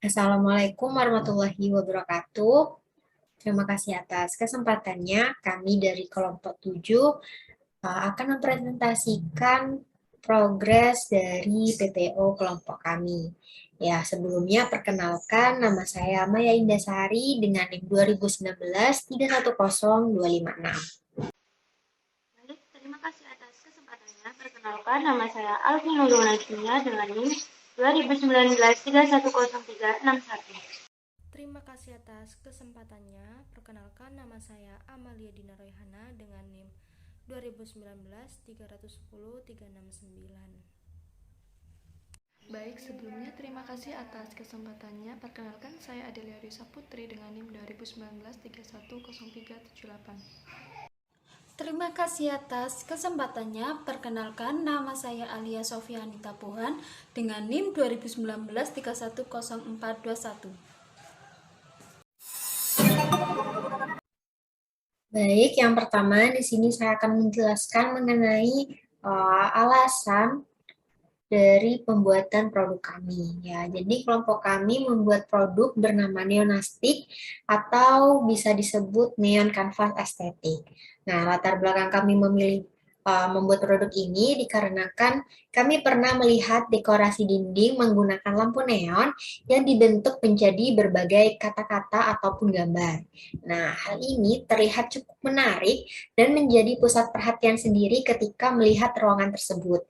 Assalamualaikum warahmatullahi wabarakatuh. Terima kasih atas kesempatannya. Kami dari kelompok 7 akan mempresentasikan progres dari PPO kelompok kami. Ya, sebelumnya perkenalkan nama saya Maya Indasari dengan NIM 2019 310256. Baik, terima kasih atas kesempatannya. Perkenalkan, nama saya Alfi Nurul Najmiya dengan NIM 2019 310361. Terima kasih atas kesempatannya. Perkenalkan nama saya Amalia Dina Royhana dengan NIM 2019 310369. Baik, sebelumnya terima kasih atas kesempatannya. Perkenalkan saya Adelia Risa Putri dengan NIM 2019 310378. Terima kasih atas kesempatannya. Perkenalkan nama saya Alia Sofianita Puhan dengan NIM 2019 310421. Baik, yang pertama di sini saya akan menjelaskan mengenai alasan dari pembuatan produk kami. Ya, jadi kelompok kami membuat produk bernama Neonastic atau bisa disebut Neon Canvas Estetik. Nah, latar belakang kami memilih membuat produk ini dikarenakan kami pernah melihat dekorasi dinding menggunakan lampu neon yang dibentuk menjadi berbagai kata-kata ataupun gambar. Nah, hal ini terlihat cukup menarik dan menjadi pusat perhatian sendiri ketika melihat ruangan tersebut.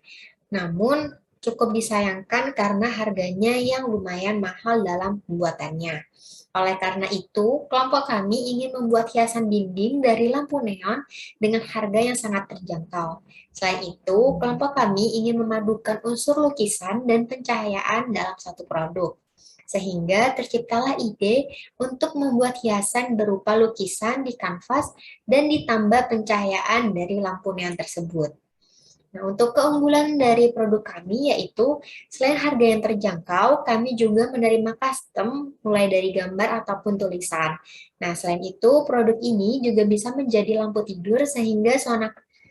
Namun, cukup disayangkan karena harganya yang lumayan mahal dalam pembuatannya. Oleh karena itu, kelompok kami ingin membuat hiasan dinding dari lampu neon dengan harga yang sangat terjangkau. Selain itu, kelompok kami ingin memadukan unsur lukisan dan pencahayaan dalam satu produk. Sehingga terciptalah ide untuk membuat hiasan berupa lukisan di kanvas dan ditambah pencahayaan dari lampu neon tersebut. Nah, untuk keunggulan dari produk kami yaitu selain harga yang terjangkau, kami juga menerima custom mulai dari gambar ataupun tulisan. Nah, selain itu, produk ini juga bisa menjadi lampu tidur sehingga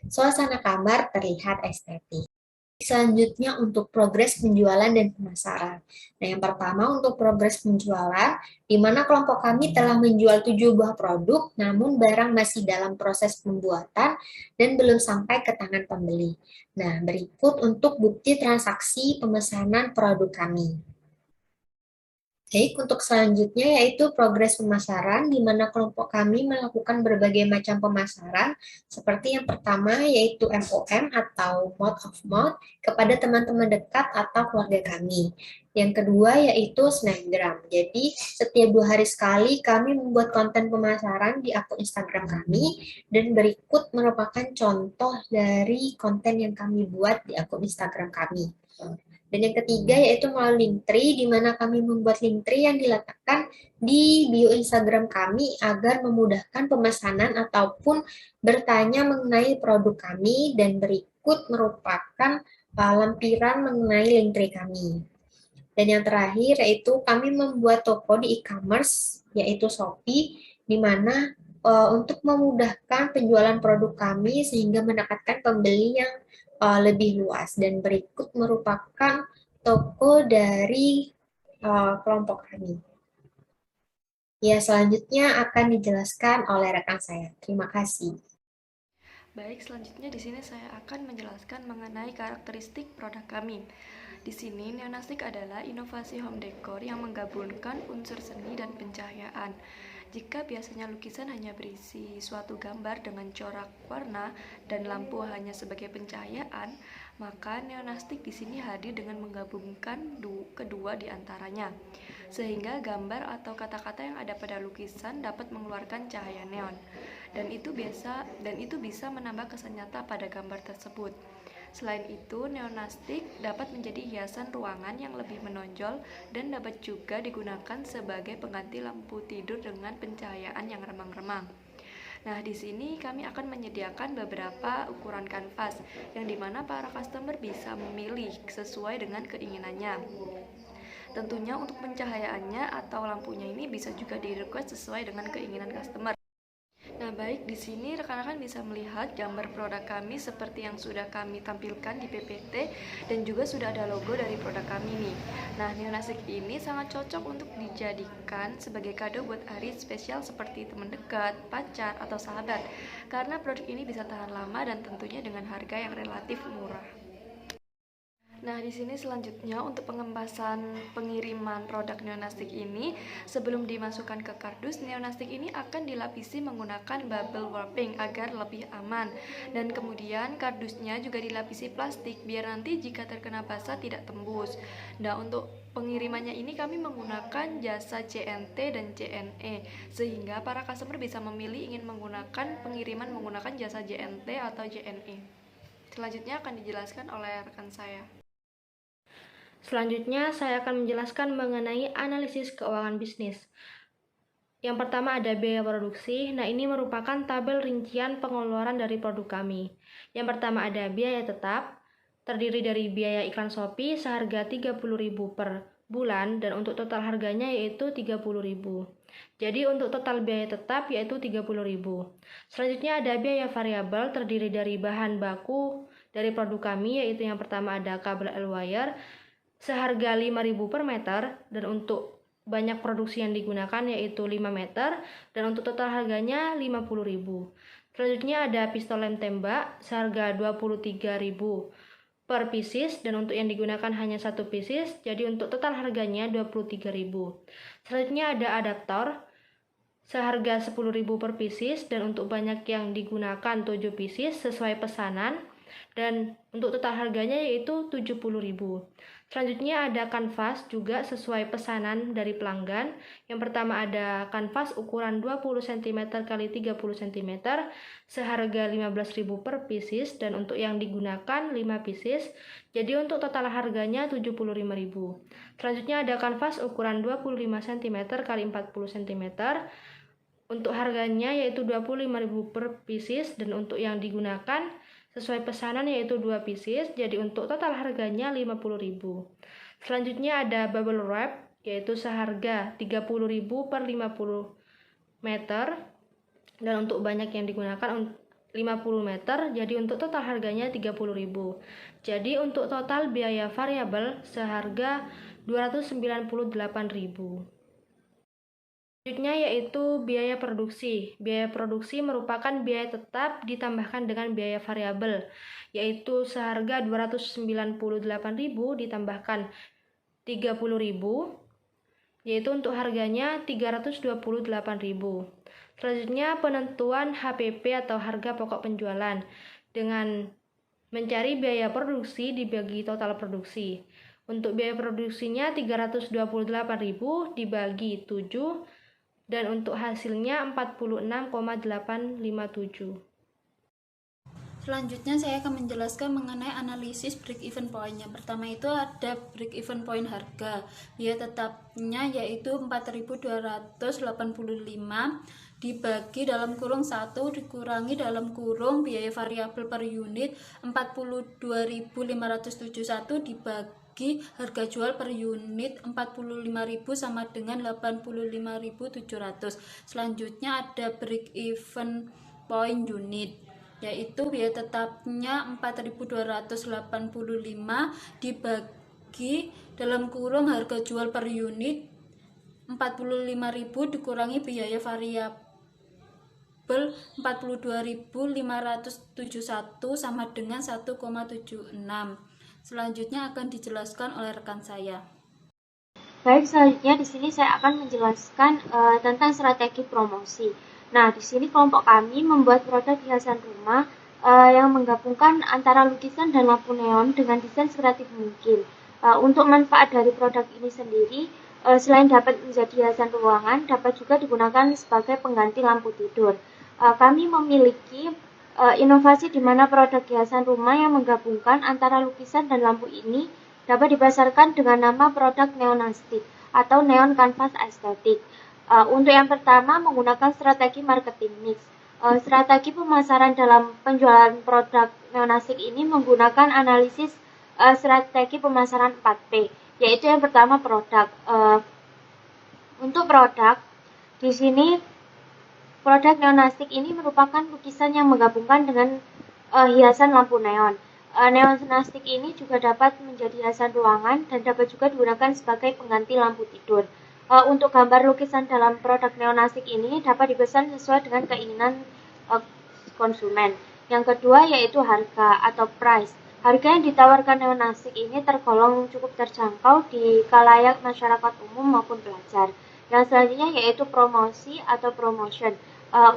suasana kamar terlihat estetik. Selanjutnya untuk progres penjualan dan pemasaran. Nah, yang pertama untuk progres penjualan, di mana kelompok kami telah menjual 7 buah produk, namun barang masih dalam proses pembuatan dan belum sampai ke tangan pembeli. Nah, berikut untuk bukti transaksi pemesanan produk kami. Baik, untuk selanjutnya yaitu progres pemasaran, di mana kelompok kami melakukan berbagai macam pemasaran, seperti yang pertama yaitu MOM atau Mouth of Mouth kepada teman-teman dekat atau keluarga kami. Yang kedua yaitu Snapgram. Jadi, setiap 2 hari sekali kami membuat konten pemasaran di akun Instagram kami, dan berikut merupakan contoh dari konten yang kami buat di akun Instagram kami. Dan yang ketiga yaitu melalui Linktree, di mana kami membuat Linktree yang diletakkan di bio Instagram kami agar memudahkan pemesanan ataupun bertanya mengenai produk kami, dan berikut merupakan lampiran mengenai Linktree kami. Dan yang terakhir yaitu kami membuat toko di e-commerce yaitu Shopee, di mana untuk memudahkan penjualan produk kami sehingga mendapatkan pembeli yang lebih luas. Dan berikut merupakan toko dari kelompok kami. Ya, selanjutnya akan dijelaskan oleh rekan saya. Terima kasih. Baik, selanjutnya di sini saya akan menjelaskan mengenai karakteristik produk kami. Di sini, Neonastic adalah inovasi home decor yang menggabungkan unsur seni dan pencahayaan. Jika biasanya lukisan hanya berisi suatu gambar dengan corak warna dan lampu hanya sebagai pencahayaan, maka Neonastic di sini hadir dengan menggabungkan kedua di antaranya, sehingga gambar atau kata-kata yang ada pada lukisan dapat mengeluarkan cahaya neon, dan itu bisa menambah kesan nyata pada gambar tersebut. Selain itu, Neonastic dapat menjadi hiasan ruangan yang lebih menonjol dan dapat juga digunakan sebagai pengganti lampu tidur dengan pencahayaan yang remang-remang. Nah, di sini kami akan menyediakan beberapa ukuran kanvas yang dimana para customer bisa memilih sesuai dengan keinginannya. Tentunya untuk pencahayaannya atau lampunya ini bisa juga di request sesuai dengan keinginan customer. Nah, baik, di sini rekan-rekan bisa melihat gambar produk kami seperti yang sudah kami tampilkan di PPT dan juga sudah ada logo dari produk kami nih. Nah, Neonastic ini sangat cocok untuk dijadikan sebagai kado buat hari spesial seperti teman dekat, pacar, atau sahabat. Karena produk ini bisa tahan lama dan tentunya dengan harga yang relatif murah. Nah, di sini selanjutnya untuk pengemasan pengiriman produk Neonastic ini, sebelum dimasukkan ke kardus, Neonastic ini akan dilapisi menggunakan bubble wrapping agar lebih aman. Dan kemudian kardusnya juga dilapisi plastik biar nanti jika terkena basah tidak tembus. Nah, untuk pengirimannya ini kami menggunakan jasa JNT dan JNE, sehingga para customer bisa memilih ingin menggunakan pengiriman menggunakan jasa JNT atau JNE. Selanjutnya akan dijelaskan oleh rekan saya. Selanjutnya, saya akan menjelaskan mengenai analisis keuangan bisnis. Yang pertama ada biaya produksi. Nah, ini merupakan tabel rincian pengeluaran dari produk kami. Yang pertama ada biaya tetap, terdiri dari biaya iklan Shopee seharga 30.000 per bulan dan untuk total harganya yaitu 30.000. Jadi untuk total biaya tetap yaitu 30.000. Selanjutnya ada biaya variabel terdiri dari bahan baku dari produk kami, yaitu yang pertama ada kabel L-wire seharga 5.000 per meter, dan untuk banyak produksi yang digunakan yaitu 5 meter, dan untuk total harganya 50.000. Selanjutnya ada pistol lem tembak seharga 23.000 per pieces, dan untuk yang digunakan hanya satu pieces, jadi untuk total harganya 23.000. Selanjutnya ada adaptor seharga 10.000 per pieces, dan untuk banyak yang digunakan 7 pieces sesuai pesanan, dan untuk total harganya yaitu 70.000. Selanjutnya ada kanvas juga sesuai pesanan dari pelanggan. Yang pertama ada kanvas ukuran 20 cm x 30 cm seharga 15.000 per pieces, dan untuk yang digunakan 5 pieces. Jadi untuk total harganya 75.000. Selanjutnya ada kanvas ukuran 25 cm x 40 cm. Untuk harganya yaitu 25.000 per pieces, dan untuk yang digunakan sesuai pesanan yaitu 2 pieces, jadi untuk total harganya 50.000. Selanjutnya ada bubble wrap yaitu seharga 30.000 per 50 meter, dan untuk banyak yang digunakan 50 meter, jadi untuk total harganya 30.000. Jadi untuk total biaya variabel seharga 298.000. Selanjutnya yaitu biaya produksi. Biaya produksi merupakan biaya tetap ditambahkan dengan biaya variabel, yaitu seharga 298.000 ditambahkan 30.000, yaitu untuk harganya 328.000. Selanjutnya penentuan HPP atau harga pokok penjualan dengan mencari biaya produksi dibagi total produksi. Untuk biaya produksinya 328.000 dibagi 7, dan untuk hasilnya 46,857. Selanjutnya saya akan menjelaskan mengenai analisis break-even point. Yang pertama itu ada break-even point harga. Biaya tetapnya yaitu 4.285 dibagi dalam kurung 1 dikurangi dalam kurung biaya variabel per unit 42.571 dibagi harga jual per unit 45.000 sama dengan 85.700. Selanjutnya ada break even point unit, yaitu biaya tetapnya 4.285 dibagi dalam kurung harga jual per unit 45.000 dikurangi biaya variabel 42.571 sama dengan 1,76. Selanjutnya akan dijelaskan oleh rekan saya. Baik, selanjutnya di sini saya akan menjelaskan tentang strategi promosi. Nah, di sini kelompok kami membuat produk hiasan rumah yang menggabungkan antara lukisan dan lampu neon dengan desain sekreatif mungkin. Untuk manfaat dari produk ini sendiri, selain dapat menjadi hiasan ruangan, dapat juga digunakan sebagai pengganti lampu tidur. Kami memiliki inovasi di mana produk hiasan rumah yang menggabungkan antara lukisan dan lampu ini dapat dipasarkan dengan nama produk Neonastic atau Neon Canvas Aesthetic. Untuk yang pertama menggunakan strategi marketing mix. Strategi pemasaran dalam penjualan produk Neonastic ini menggunakan analisis strategi pemasaran 4P, yaitu yang pertama produk. Untuk produk di sini produk neonastik ini merupakan lukisan yang menggabungkan dengan hiasan lampu neon. Neonastik ini juga dapat menjadi hiasan ruangan dan dapat juga digunakan sebagai pengganti lampu tidur. Untuk gambar lukisan dalam produk neonastik ini dapat dipesan sesuai dengan keinginan konsumen. Yang kedua yaitu harga atau price. Harga yang ditawarkan neonastik ini tergolong cukup terjangkau di khalayak masyarakat umum maupun pelajar. Yang selanjutnya yaitu promosi atau promotion.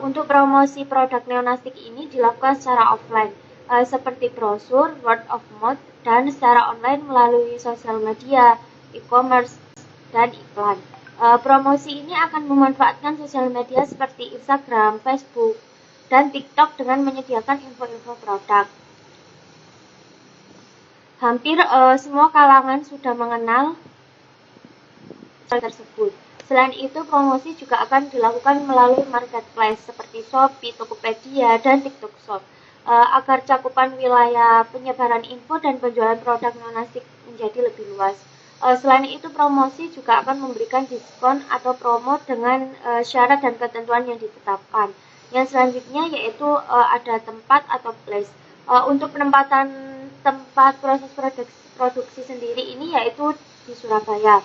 Untuk promosi produk neonastik ini dilakukan secara offline, seperti brosur, word of mouth, dan secara online melalui sosial media, e-commerce, dan iklan. Promosi ini akan memanfaatkan sosial media seperti Instagram, Facebook, dan TikTok dengan menyediakan info-info produk. Hampir semua kalangan sudah mengenal hal tersebut. Selain itu, promosi juga akan dilakukan melalui marketplace seperti Shopee, Tokopedia, dan TikTok Shop agar cakupan wilayah penyebaran info dan penjualan produk neonastik menjadi lebih luas. Selain itu, promosi juga akan memberikan diskon atau promo dengan syarat dan ketentuan yang ditetapkan. Yang selanjutnya yaitu ada tempat atau place. Untuk penempatan tempat proses produksi sendiri ini yaitu di Surabaya.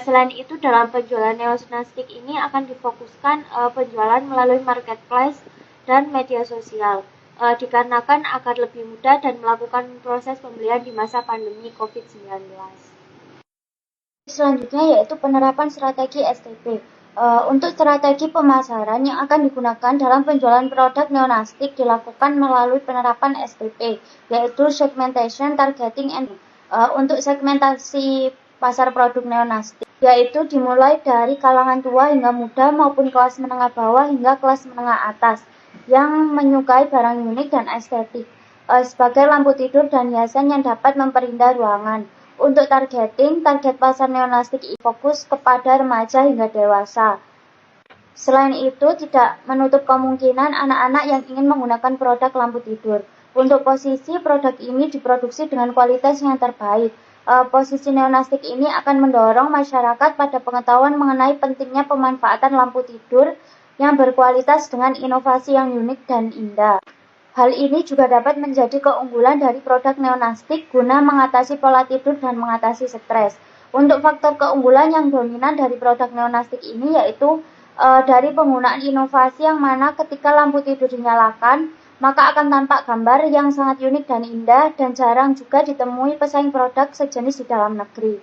Selain itu, dalam penjualan neonastik ini akan difokuskan penjualan melalui marketplace dan media sosial, dikarenakan agar lebih mudah dan melakukan proses pembelian di masa pandemi COVID-19. Selanjutnya yaitu penerapan strategi STP. Untuk strategi pemasaran yang akan digunakan dalam penjualan produk neonastik dilakukan melalui penerapan STP, yaitu segmentation, targeting, and untuk segmentasi pasar produk neonastik, yaitu dimulai dari kalangan tua hingga muda maupun kelas menengah bawah hingga kelas menengah atas yang menyukai barang unik dan estetik, sebagai lampu tidur dan hiasan yang dapat memperindah ruangan. Untuk targeting, target pasar neonastik fokus kepada remaja hingga dewasa. Selain itu, tidak menutup kemungkinan anak-anak yang ingin menggunakan produk lampu tidur. Untuk posisi, produk ini diproduksi dengan kualitas yang terbaik. Posisi neonastik ini akan mendorong masyarakat pada pengetahuan mengenai pentingnya pemanfaatan lampu tidur yang berkualitas dengan inovasi yang unik dan indah. Hal ini juga dapat menjadi keunggulan dari produk neonastik guna mengatasi pola tidur dan mengatasi stres. Untuk faktor keunggulan yang dominan dari produk neonastik ini yaitu dari penggunaan inovasi yang mana ketika lampu tidur dinyalakan, maka akan tampak gambar yang sangat unik dan indah dan jarang juga ditemui pesaing produk sejenis di dalam negeri.